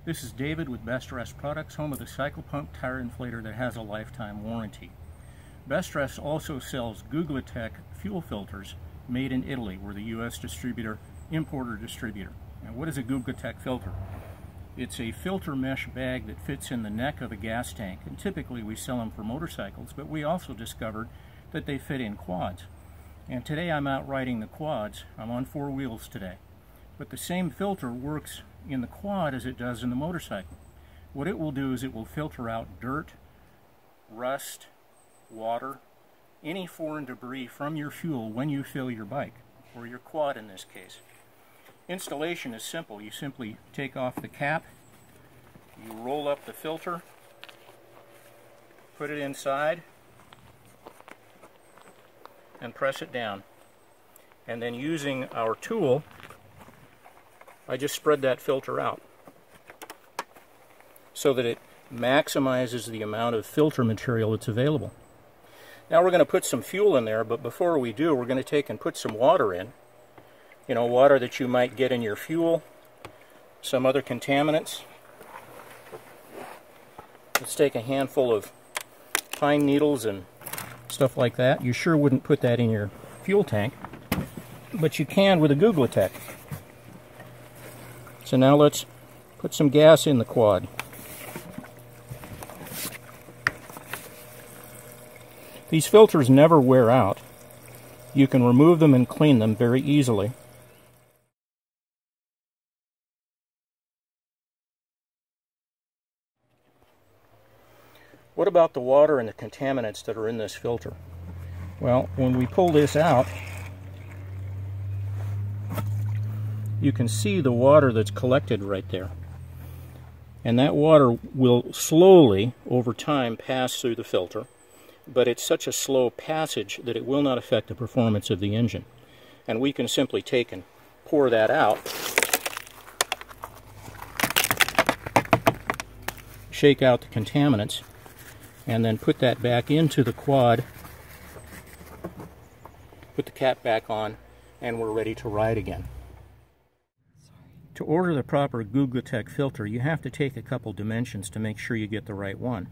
This is David with BestRest Products, home of the cycle pump tire inflator that has a lifetime warranty. BestRest also sells Guglatech fuel filters made in Italy. We're the U.S. importer-distributor. Now, what is a Guglatech filter? It's a filter mesh bag that fits in the neck of a gas tank, and typically we sell them for motorcycles, but we also discovered that they fit in quads. And today I'm out riding the quads. I'm on 4 wheels today. But the same filter works in the quad as it does in the motorcycle. What it will do is it will filter out dirt, rust, water, any foreign debris from your fuel when you fill your bike, or your quad in this case. Installation is simple. You simply take off the cap, you roll up the filter, put it inside, and press it down. And then using our tool, I just spread that filter out so that it maximizes the amount of filter material that's available. Now we're going to put some fuel in there, but before we do, we're going to take and put some water in. You know, water that you might get in your fuel, some other contaminants. Let's take a handful of pine needles and stuff like that. You sure wouldn't put that in your fuel tank, but you can with a Guglatech. So now let's put some gas in the quad. These filters never wear out. You can remove them and clean them very easily. What about the water and the contaminants that are in this filter? Well, when we pull this out, you can see the water that's collected right there. And that water will slowly, over time, pass through the filter, but it's such a slow passage that it will not affect the performance of the engine. And we can simply take and pour that out, shake out the contaminants, and then put that back into the quad, put the cap back on, and we're ready to ride again. To order the proper Guglatech filter, you have to take a couple dimensions to make sure you get the right one.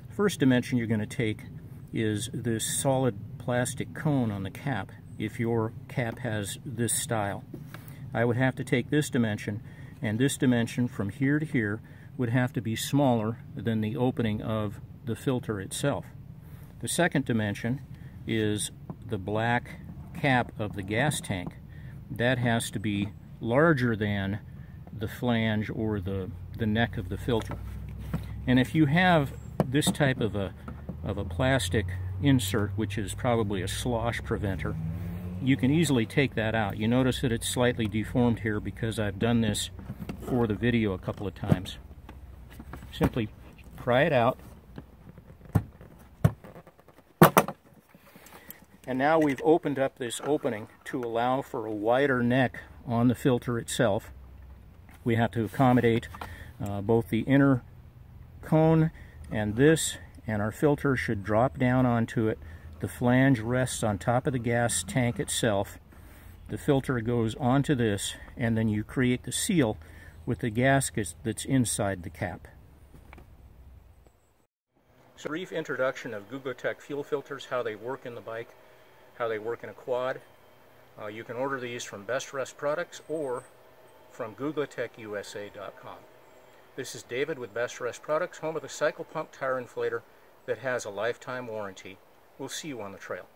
The first dimension you're going to take is this solid plastic cone on the cap, if your cap has this style. I would have to take this dimension, and this dimension from here to here would have to be smaller than the opening of the filter itself. The second dimension is the black cap of the gas tank. That has to be larger than the flange or the neck of the filter. And if you have this type of a plastic insert, which is probably a slosh preventer, you can easily take that out. You notice that it's slightly deformed here because I've done this for the video a couple of times. Simply pry it out. And now we've opened up this opening to allow for a wider neck on the filter itself. We have to accommodate both the inner cone and this, and our filter should drop down onto it. The flange rests on top of the gas tank itself. The filter goes onto this, and then you create the seal with the gasket that's inside the cap. So, brief introduction of Guglatech fuel filters, how they work in the bike, how they work in a quad. You can order these from BestRest Products or from GuglatechUSA.com. This is David with BestRest Products, home of the cycle pump tire inflator that has a lifetime warranty. We'll see you on the trail.